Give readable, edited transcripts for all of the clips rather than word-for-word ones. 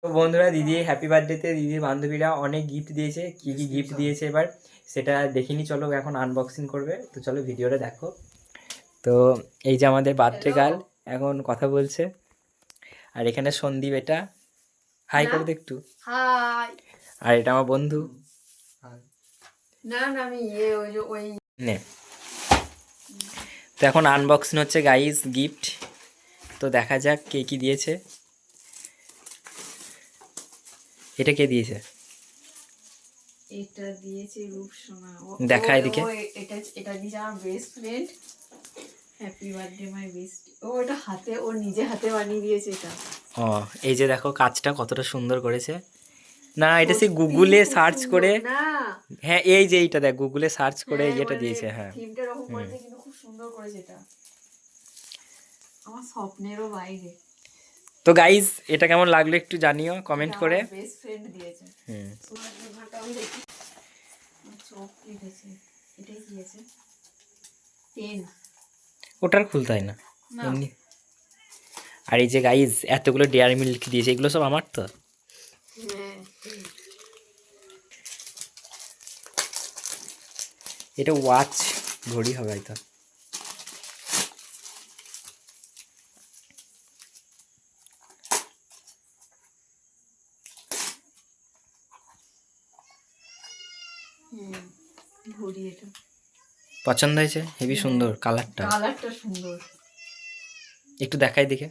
তো বন্ধুরা, দিদি হ্যাপি বার্থডেতে দিদির বান্ধবীরা অনেক গিফট দিয়েছে। কি কি গিফট দিয়েছে এবার সেটা দেখিনি, চলো এখন আনবক্সিং করবে। তো চলো ভিডিওটা দেখো। তো এই যে আমাদের বার্থডে গার্ল এখন কথা বলছে, আর এখানে সন্দীপ, এটা হাই করে দে একটু। হাই। আর এটা আমার বন্ধু। না না আমি ওই নে। তো এখন আনবক্সিং হচ্ছে গাইস, গিফট। তো দেখা যাক কে কি দিয়েছে। এটা কে দিয়েছে? এটা দিয়েছে রূপসোনা। দেখা এদিকে। এটা দিয়েছে আমার best friend. Happy birthday my best. এটা হাতে, ও নিজে হাতে বানিয়ে দিয়েছে এটা। ও এই যে দেখো কাজটা কতটা সুন্দর করেছে না, এটা সে গুগলে সার্চ করে। না হ্যাঁ এই যে এইটা দেখ, গুগলে সার্চ করে এই যেটা মানে দিয়েছে। হ্যাঁ থিমটা এরকম করেছে, কিন্তু খুব সুন্দর করেছে এটা, আমার স্বপ্নেরও বাইরে। তো গাইজ এটা কেমন লাগলো একটু জানিও কমেন্ট করে। বেস্ট ফ্রেন্ড দিয়েছে। আমি দেখি চোখ লিখেছে, এটাই দিয়েছে পেন। ওটার খুলতে হয় না এমনি। আর এই যে গাইজ এতগুলো ডেয়ারি মিল্ক দিয়েছে, এগুলো সব আমার তো। এটা ওয়াচ, ঘড়ি হবে হয়তো। ঘড়ি এটা পছন্দ হয়েছে, হেভি সুন্দর কালারটা। কালারটা সুন্দর। একটু দেখাই দেখে।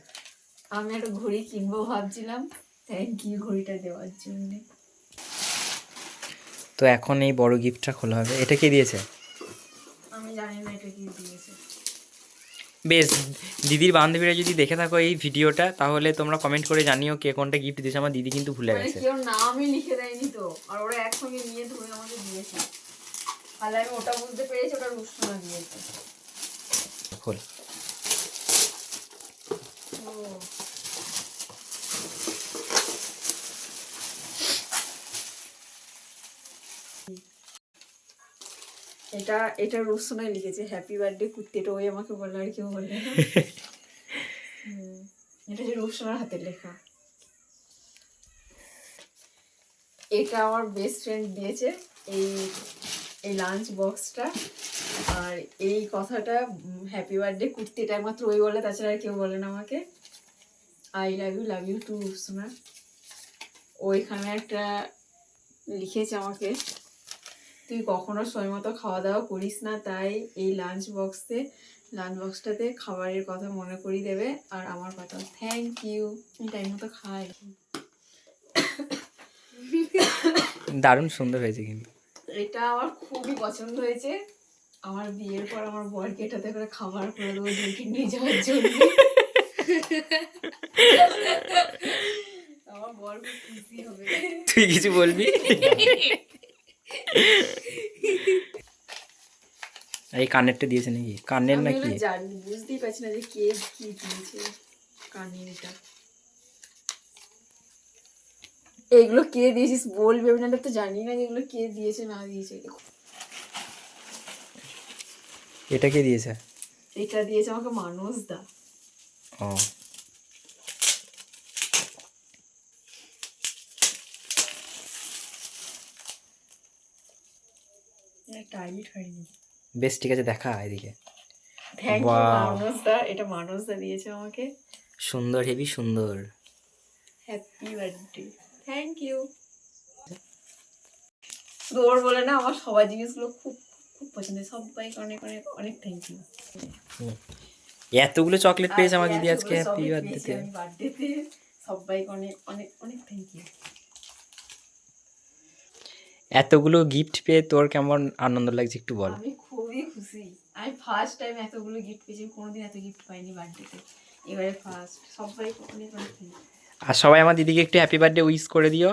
আমি একটা ঘড়ি কিনবো ভাবছিলাম, থ্যাংক ইউ ঘড়িটা দেওয়ার জন্য। তো এখন এই বড় গিফটটা খোলা হবে। এটা কে দিয়েছে? আমি জানি না এটা কি দিয়েছে। বেশ, দিদির বান্ধবীরা যদি দেখে থাকো এই ভিডিওটা, তাহলে তোমরা কমেন্ট করে জানিও কে কোনটা গিফট দিয়েছে। আমার দিদি কিন্তু ভুলে গেছে। কেউ নামই লিখে দেয়নি তো, আর ওরা একসঙ্গে নিয়ে ধরে আমাকে দিয়েছে। তাহলে আমি ওটা বুঝতে পেরেছি ওটা রূপসোনা দিয়েছে। খোল। এটা রূপসোনায় লিখেছে হ্যাপি বার্থডে কুর্তি। এটা ওই আমাকে বললো, আর কেউ বললে না। এটা যে রূপসোনার হাতের লেখা। এটা আমার বেস্ট ফ্রেন্ড দিয়েছে, এই লাঞ্চ বক্সটা। আর এই কথাটা হ্যাপি বার্থডে কুর্তি, এটা একমাত্র ওই বলে, তাছাড়া আর কেউ বলে না আমাকে। আই লাভ ইউ টু রূপসোনা। ওইখানে একটা লিখেছে আমাকে, তুই কখনো সময় মতো খাওয়া দাওয়া করিস না, তাই এই লাঞ্চ বক্সটাতে খাবারের কথা মনে করিয়ে দেবে, আর আমার কথা থ্যাংক ইউ। আমি টাইম মতো খাই। দারুণ সুন্দর হয়েছে কিন্তু। এটা আমার খুবই পছন্দ হয়েছে। আমার বিয়ের পর আমার বরকে এটাতে করে খাবার করে দেবো ডিউটি নিয়ে যাওয়ার জন্য। আমার বর খুব খুশি হবে। তুই কিছু বলবি? এই কানেরটা দিয়েছে নাকি? কানের নাকি? জানি, বুঝতেই পারছি না যে কে কি দিয়েছে কানেরটা। এগুলো কে দিয়েছিস বলবি, আমি না তো জানি না যেগুলো কে দিয়েছে না দিয়েছে। এটা কে দিয়েছে? এটা দিয়েছে আমাকে মানস দা। ও টাইট হয়নি। বেশ ঠিক আছে, দেখা এদিকে। Thank you Manas da. এটা মানস দা দিয়েছে আমাকে। সুন্দর, হেভি সুন্দর। Happy birthday, thank you. ওর বলে না আমার সবার জিনিসগুলো খুব খুব পছন্দের, সবাইকে অনেক অনেক অনেক থ্যাংক ইউ। এতগুলো চকলেট পেয়েছে আমার দিদি আজকে হ্যাপি বার্থডেতে। সবাইকে অনেক অনেক অনেক থ্যাংক ইউ। এতগুলো গিফট পেয়ে তোর কেমন আনন্দ লাগছে একটু বল। আমি খুবই খুশি। আমি ফার্স্ট টাইম এতগুলো গিফট পেয়েছি, কোনোদিন এত গিফট পাইনি বার্থডেতে, এবারে ফার্স্ট। সবাইকে অনেক অনেক থ্যাংক ইউ। আর সবাই আমার দিদিকে একটু হ্যাপি বার্থডে উইশ করে দিও।